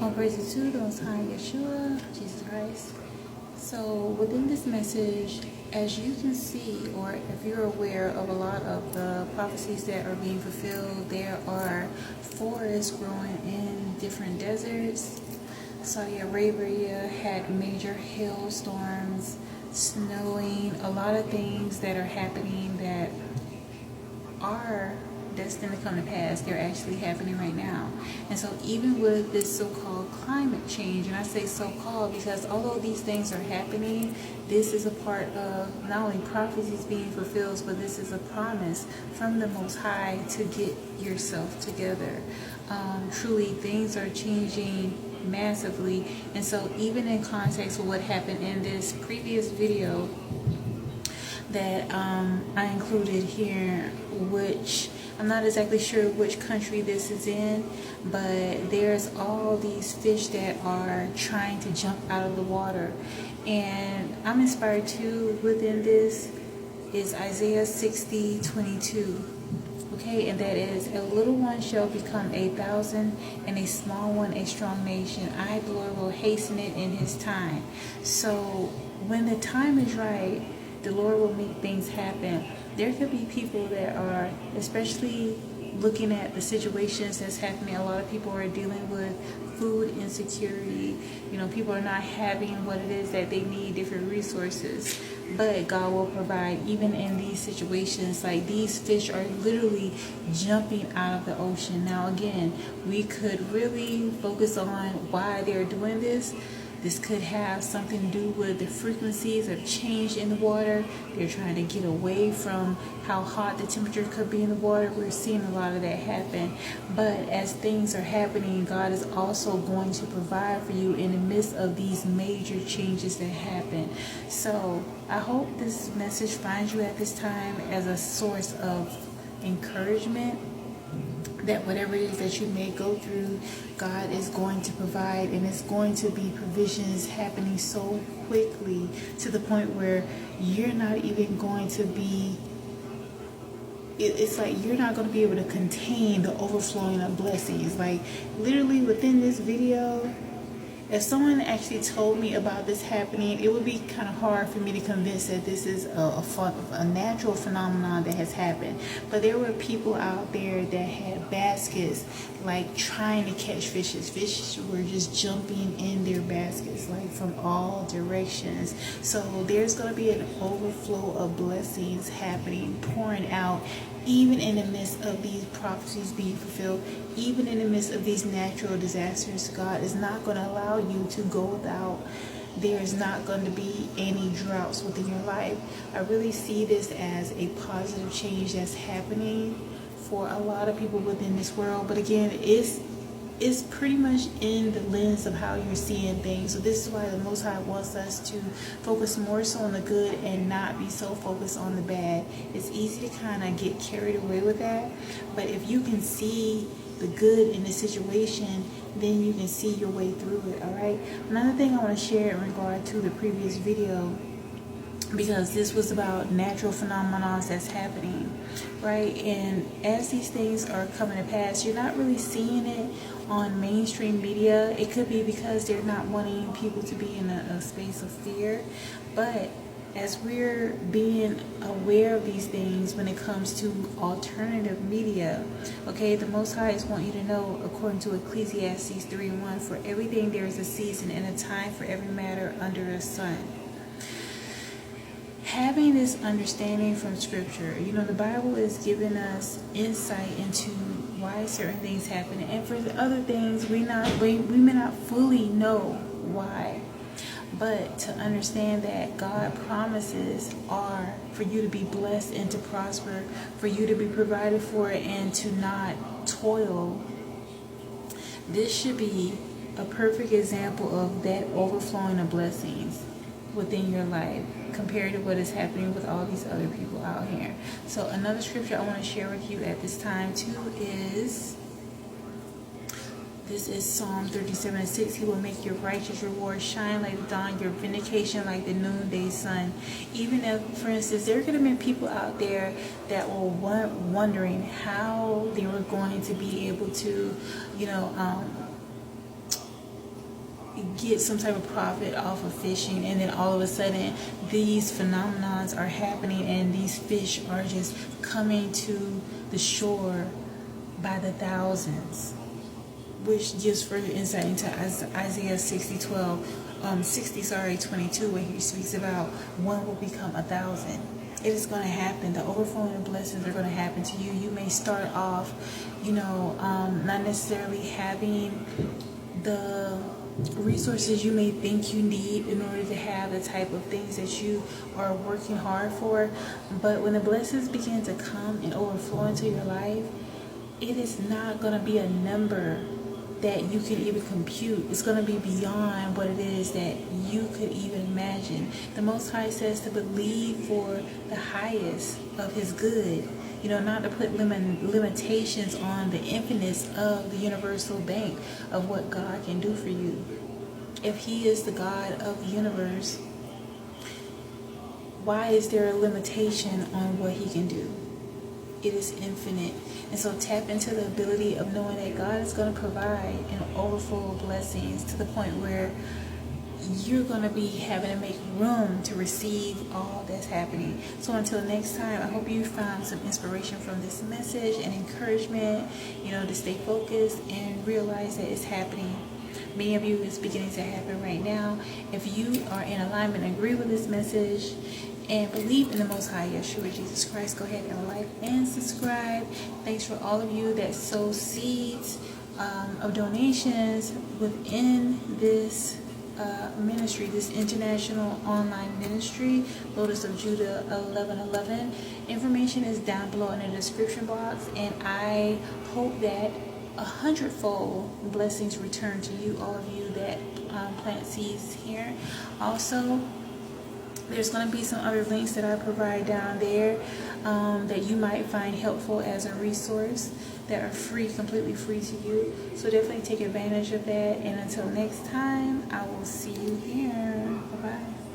All praises to the Most High Yahshuah, Jesus Christ. So within this message, as you can see, or if you're aware of a lot of the prophecies that are being fulfilled, there are forests growing in different deserts. Saudi Arabia had major hailstorms, snowing, a lot of things that are happening that are destined to come to pass. They're actually happening right now. And so even with this so-called climate change, and I say so-called because although these things are happening, this is a part of not only prophecies being fulfilled, but this is a promise from the Most High to get yourself together. Truly, things are changing massively. And so even in context with what happened in this previous video that I included here, which I'm not exactly sure which country this is in, but there's all these fish that are trying to jump out of the water. And I'm inspired too within this is Isaiah 60:22. Okay, and that is, a little one shall become 1,000, and a small one a strong nation. I, the Lord, will hasten it in his time. So when the time is right, the Lord will make things happen. There could be people that are, especially looking at the situations that's happening, a lot of people are dealing with food insecurity. People are not having what it is that they need, different resources. But God will provide even in these situations. Like these fish are literally jumping out of the ocean. Now again, we could really focus on why they're doing this. This could have something to do with the frequencies of change in the water. They're trying to get away from how hot the temperature could be in the water. We're seeing a lot of that happen. But as things are happening, God is also going to provide for you in the midst of these major changes that happen. So I hope this message finds you at this time as a source of encouragement, that whatever it is that you may go through, God is going to provide, and it's going to be provisions happening so quickly to the point where you're not even going to be, it's like you're not going to be able to contain the overflowing of blessings. Like literally within this video, if someone actually told me about this happening, it would be kind of hard for me to convince that this is a natural phenomenon that has happened. But there were people out there that had baskets, like trying to catch fishes. Fish were just jumping in their baskets, like from all directions. So there's going to be an overflow of blessings happening, pouring out, even in the midst of these prophecies being fulfilled, even in the midst of these natural disasters. God is not going to allow you to go without. There is not going to be any droughts within your life. I really see this as a positive change that's happening for a lot of people within this world. But again, it's pretty much in the lens of how you're seeing things. So this is why the Most High wants us to focus more so on the good and not be so focused on the bad. It's easy to kind of get carried away with that. But if you can see the good in the situation, then you can see your way through it, all right? Another thing I want to share in regard to the previous video, because this was about natural phenomena that's happening, right? And as these things are coming to pass, you're not really seeing it on mainstream media. It could be because they're not wanting people to be in a space of fear. But as we're being aware of these things when it comes to alternative media, okay, the Most High want you to know, according to Ecclesiastes 3:1, for everything there is a season and a time for every matter under the sun. Having this understanding from Scripture, the Bible is giving us insight into why certain things happen, and for the other things we may not fully know why. But to understand that God promises are for you to be blessed and to prosper, for you to be provided for and to not toil. This should be a perfect example of that overflowing of blessings within your life compared to what is happening with all these other people out here. So another scripture I want to share with you at this time too is, this is Psalm 37:6. He will make your righteous reward shine like the dawn, your vindication like the noonday sun. Even if, for instance, there could have been people out there that were wondering how they were going to be able to, get some type of profit off of fishing, and then all of a sudden these phenomenons are happening and these fish are just coming to the shore by the thousands, which gives further insight into Isaiah 22, where he speaks about one will become 1,000. It is going to happen. The overflowing blessings are going to happen to you. You may start off, not necessarily having the resources you may think you need in order to have the type of things that you are working hard for. But when the blessings begin to come and overflow into your life, it is not going to be a number that you can even compute. It's going to be beyond what it is that you could even imagine. The Most High says to believe for the highest of His good, not to put limitations on the infiniteness of the universal bank of what God can do for you. If He is the God of the universe, why is there a limitation on what He can do? It is infinite. And so tap into the ability of knowing that God is going to provide an overflow of blessings to the point where you're going to be having to make room to receive all that's happening. So until next time, I hope you found some inspiration from this message and encouragement, to stay focused and realize that it's happening. Many of you, it's beginning to happen right now. If you are in alignment and agree with this message and believe in the Most High Yahshuah Jesus Christ, go ahead and like and subscribe. Thanks for all of you that sow seeds of donations within this ministry, this international online ministry, Lotusofjudah 1111. Information is down below in the description box, and I hope that 100-fold blessings return to you, all of you that plant seeds here. Also, there's going to be some other links that I provide down there that you might find helpful as a resource, that are free, completely free to you. So definitely take advantage of that. And until next time, I will see you here. Bye-bye.